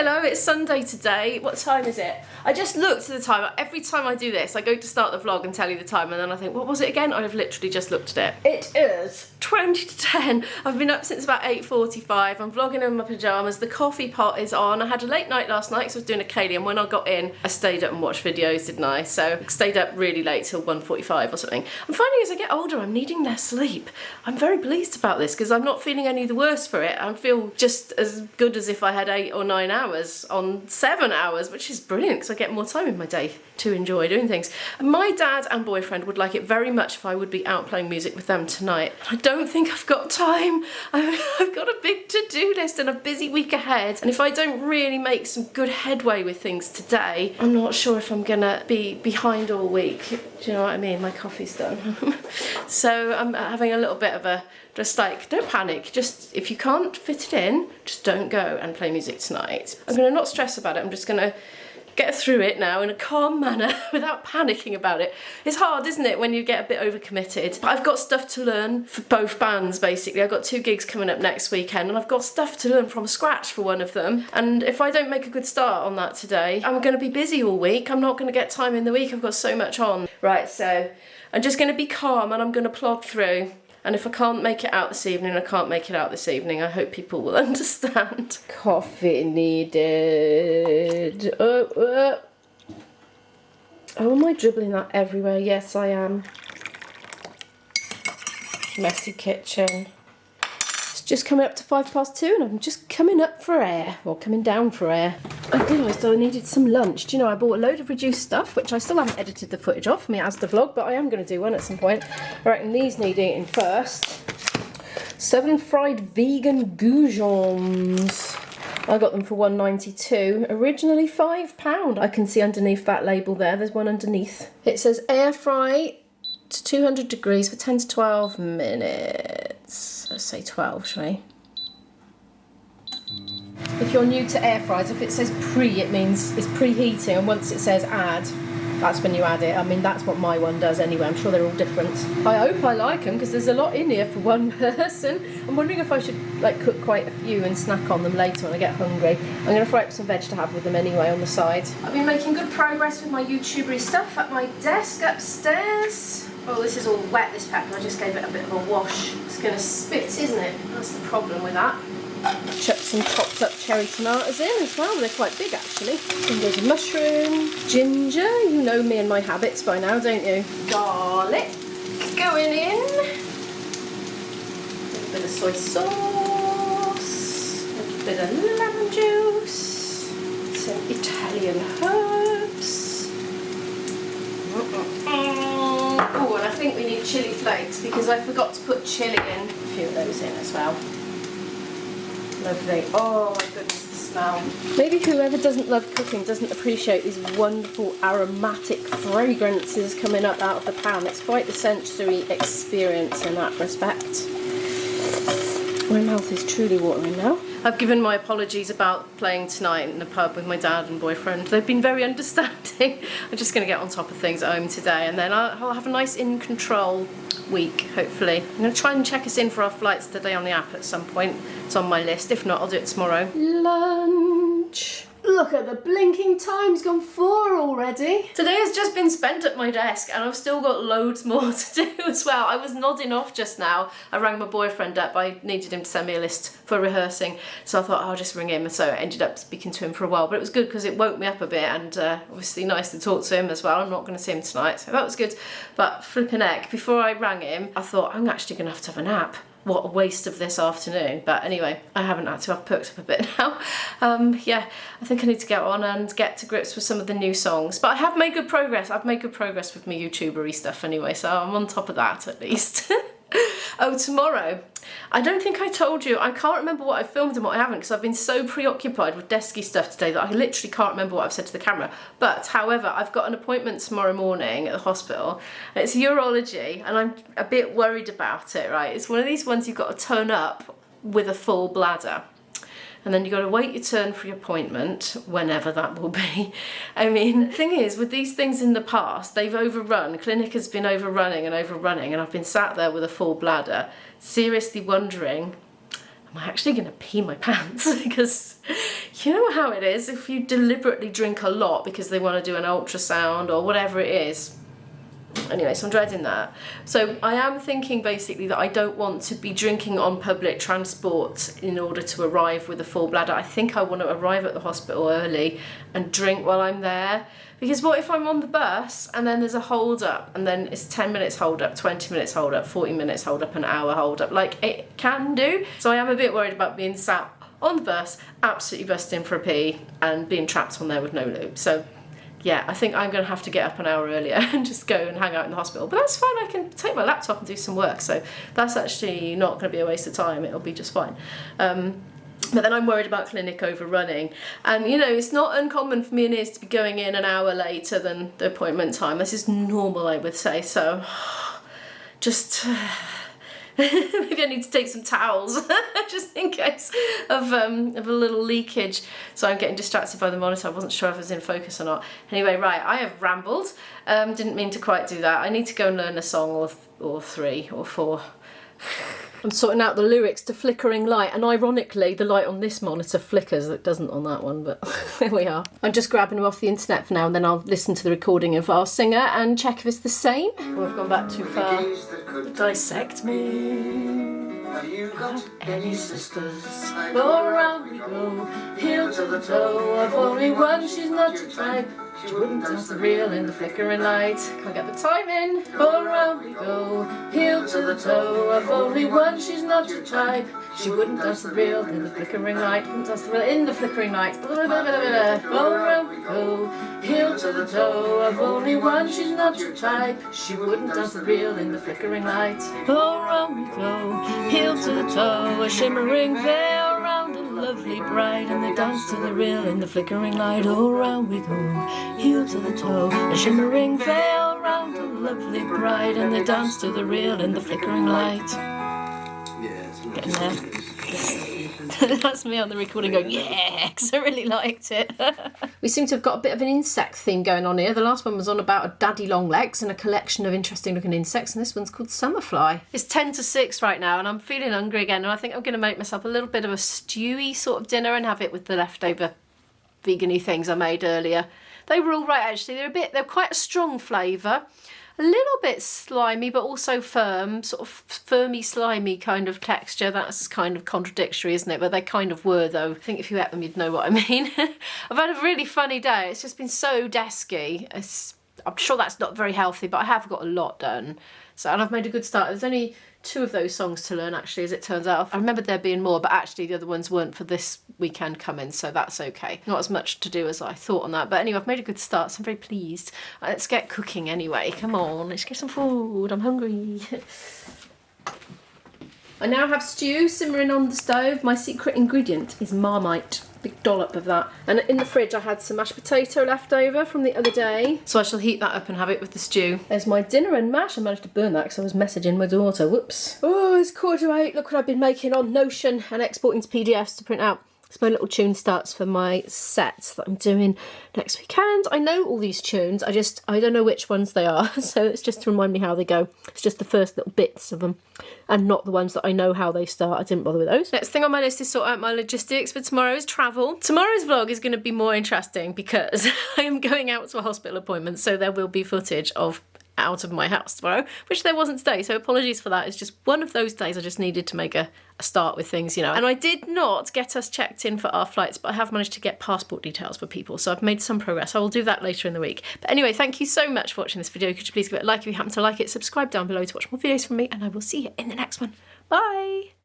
Hello, it's Sunday today. What time is it? I just looked at the time. Every time I do this, I go to start the vlog and tell you the time, and then I think, what was it again? I've literally just looked at it. It is 20 to 10. I've been up since about 8:45. I'm vlogging in my pyjamas. The coffee pot is on. I had a late night last night because I was doing a Kaylee, and when I got in, I stayed up and watched videos, didn't I? So I stayed up really late till 1:45 or something. I'm finding as I get older, I'm needing less sleep. I'm very pleased about this because I'm not feeling any the worse for it. I feel just as good as if I had 8 or 9 hours on 7 hours, which is brilliant because I get more time in my day to enjoy doing things. And my dad and boyfriend would like it very much if I would be out playing music with them tonight. I don't think I've got time. I've got a big to-do list and a busy week ahead, and if I don't really make some good headway with things today, I'm not sure if I'm gonna be behind all week. Do you know what I mean? My coffee's done. So I'm having a little bit of a, just like, don't panic, just if you can't fit it in, just don't go and play music tonight. I'm gonna not stress about it, I'm just gonna get through it now in a calm manner without panicking about it. It's hard, isn't it, when you get a bit overcommitted? But I've got stuff to learn for both bands, basically. I've got 2 gigs coming up next weekend, and I've got stuff to learn from scratch for one of them. And if I don't make a good start on that today, I'm gonna be busy all week. I'm not gonna get time in the week. I've got so much on. Right, so I'm just gonna be calm and I'm gonna plod through. And if I can't make it out this evening, I can't make it out this evening. I hope people will understand. Coffee needed. Oh, am I dribbling that everywhere? Yes, I am. Messy kitchen. It's just coming up to 2:05 and I'm just coming up for air, or coming down for air. I realised I needed some lunch. Do you know, I bought a load of reduced stuff, which I still haven't edited the footage of for me as the vlog, but I am going to do one at some point. I reckon these need eating first. 7 fried vegan goujons. I got them for £1.92, originally £5. I can see underneath that label there, there's one underneath. It says air fry to 200 degrees for 10 to 12 minutes. Let's say 12, shall we? If you're new to air fryers, if it says pre, it means it's preheating, and once it says add, that's when you add it. I mean, that's what my one does anyway. I'm sure they're all different. I hope I like them because there's a lot in here for one person. I'm wondering if I should like cook quite a few and snack on them later when I get hungry. I'm going to fry up some veg to have with them anyway on the side. I've been making good progress with my YouTubery stuff at my desk upstairs. Oh, this is all wet, this pepper. I just gave it a bit of a wash. It's going to spit, isn't it? That's the problem with that. Chuck some chopped up cherry tomatoes in as well. They're quite big actually. And there's mushroom, ginger. You know me and my habits by now, don't you? Garlic going in. A little bit of soy sauce. A little bit of lemon juice. Some Italian herbs. Oh, and I think we need chilli flakes because I forgot to put chilli in. A few of those in as well. Lovely. Oh my goodness, the smell. Maybe whoever doesn't love cooking doesn't appreciate these wonderful aromatic fragrances coming up out of the pan. It's quite the sensory experience in that respect. My mouth is truly watering now. I've given my apologies about playing tonight in the pub with my dad and boyfriend. They've been very understanding. I'm just going to get on top of things at home today, and then I'll have a nice in-control week, hopefully. I'm going to try and check us in for our flights today on the app at some point. It's on my list. If not, I'll do it tomorrow. Lunch. Look at the blinking time's gone 4 already. Today has just been spent at my desk and I've still got loads more to do as well. I was nodding off just now. I rang my boyfriend up. I needed him to send me a list for rehearsing, so I thought I'll just ring him. So I ended up speaking to him for a while, but it was good because it woke me up a bit, and obviously nice to talk to him as well. I'm not going to see him tonight, so that was good. But flipping heck, before I rang him, I thought I'm actually going to have a nap. What a waste of this afternoon. But anyway, I haven't had to. I've perked up a bit now. Yeah, I think I need to get on and get to grips with some of the new songs. But I have made good progress. I've made good progress with my YouTubery stuff anyway, so I'm on top of that at least. Oh, tomorrow. I don't think I told you. I can't remember what I filmed and what I haven't because I've been so preoccupied with desky stuff today that I literally can't remember what I've said to the camera. But, however, I've got an appointment tomorrow morning at the hospital. It's urology, and I'm a bit worried about it, right? It's one of these ones you've got to turn up with a full bladder. And then you've got to wait your turn for your appointment, whenever that will be. I mean, the thing is, with these things in the past, they've overrun. Clinic has been overrunning, and I've been sat there with a full bladder, seriously wondering, am I actually going to pee my pants? Because you know how it is if you deliberately drink a lot because they want to do an ultrasound or whatever it is. Anyway, so I'm dreading that. So I am thinking basically that I don't want to be drinking on public transport in order to arrive with a full bladder. I think I want to arrive at the hospital early and drink while I'm there. Because what if I'm on the bus and then there's a hold up and then it's 10 minutes hold up, 20 minutes hold up, 40 minutes hold up, an hour hold up, like it can do. So I am a bit worried about being sat on the bus, absolutely busting for a pee and being trapped on there with no lube. So yeah, I think I'm going to have to get up an hour earlier and just go and hang out in the hospital. But that's fine, I can take my laptop and do some work. So that's actually not going to be a waste of time, it'll be just fine. But then I'm worried about clinic overrunning. And you know, it's not uncommon for me and Iz to be going in an hour later than the appointment time. This is normal, I would say. So just maybe I need to take some towels just in case of a little leakage. So I'm getting distracted by the monitor. I wasn't sure if it was in focus or not. Anyway, right, I have rambled. Didn't mean to quite do that. I need to go and learn a song or 3 or 4. I'm sorting out the lyrics to Flickering Light, and ironically the light on this monitor flickers. It doesn't on that one, but there we are. I'm just grabbing them off the internet for now, and then I'll listen to the recording of our singer and check if it's the same. Oh, I've gone back too far. Dissect me. Have you got any sisters? Go around we go, heel to the toe. I've only one, she's not your type. She wouldn't dance the reel in the flickering light. Can't get the time in. All around we go, heel to the toe. I've only one, she's not your type. She wouldn't dance the reel in the flickering light. Wouldn't dance the reel in the flickering light. All around we go, heel to the toe. I've only one, she's not your type. She wouldn't dance the reel in the flickering light. All around we go, heel to the toe. A shimmering veil around a lovely bride, and they dance to the reel in the flickering light. All around we go, heel to the toe, a shimmering veil round a lovely bride, and they dance to the reel in the flickering light. Getting there. That's me on the recording going, yeah, because I really liked it. We seem to have got a bit of an insect theme going on here. The last one was on about a daddy long legs and a collection of interesting looking insects, and this one's called Summerfly. It's 10 to 6 right now, and I'm feeling hungry again, and I think I'm going to make myself a little bit of a stewy sort of dinner and have it with the leftover vegan-y things I made earlier. They were all right actually. They're quite a strong flavour, a little bit slimy but also firm, sort of firmy slimy kind of texture. That's kind of contradictory, isn't it? But they kind of were though. I think if you ate them you'd know what I mean. I've had a really funny day. It's just been so desky. I'm sure that's not very healthy, but I have got a lot done. So, and I've made a good start. There's only 2 of those songs to learn actually, as it turns out. I remembered there being more, but actually the other ones weren't for this weekend coming, so that's okay. Not as much to do as I thought on that, but anyway, I've made a good start, so I'm very pleased. Let's get cooking anyway. Come on, let's get some food. I'm hungry. I now have stew simmering on the stove. My secret ingredient is Marmite. Big dollop of that. And in the fridge I had some mashed potato left over from the other day, so I shall heat that up and have it with the stew. There's my dinner and mash. I managed to burn that because I was messaging my daughter. Whoops. Oh, it's 7:45. Look what I've been making on Notion and exporting to PDFs to print out. So my little tune starts for my sets that I'm doing next weekend. I know all these tunes, I don't know which ones they are, so it's just to remind me how they go. It's just the first little bits of them, and not the ones that I know how they start. I didn't bother with those. Next thing on my list is sort out my logistics for tomorrow's travel. Tomorrow's vlog is going to be more interesting because I am going out to a hospital appointment, so there will be footage of out of my house tomorrow, which there wasn't today, so apologies for that. It's just one of those days I just needed to make a start with things, you know. And I did not get us checked in for our flights, but I have managed to get passport details for people, so I've made some progress. I will do that later in the week. But anyway, thank you so much for watching this video. Could you please give it a like if you happen to like it, subscribe down below to watch more videos from me, and I will see you in the next one. Bye!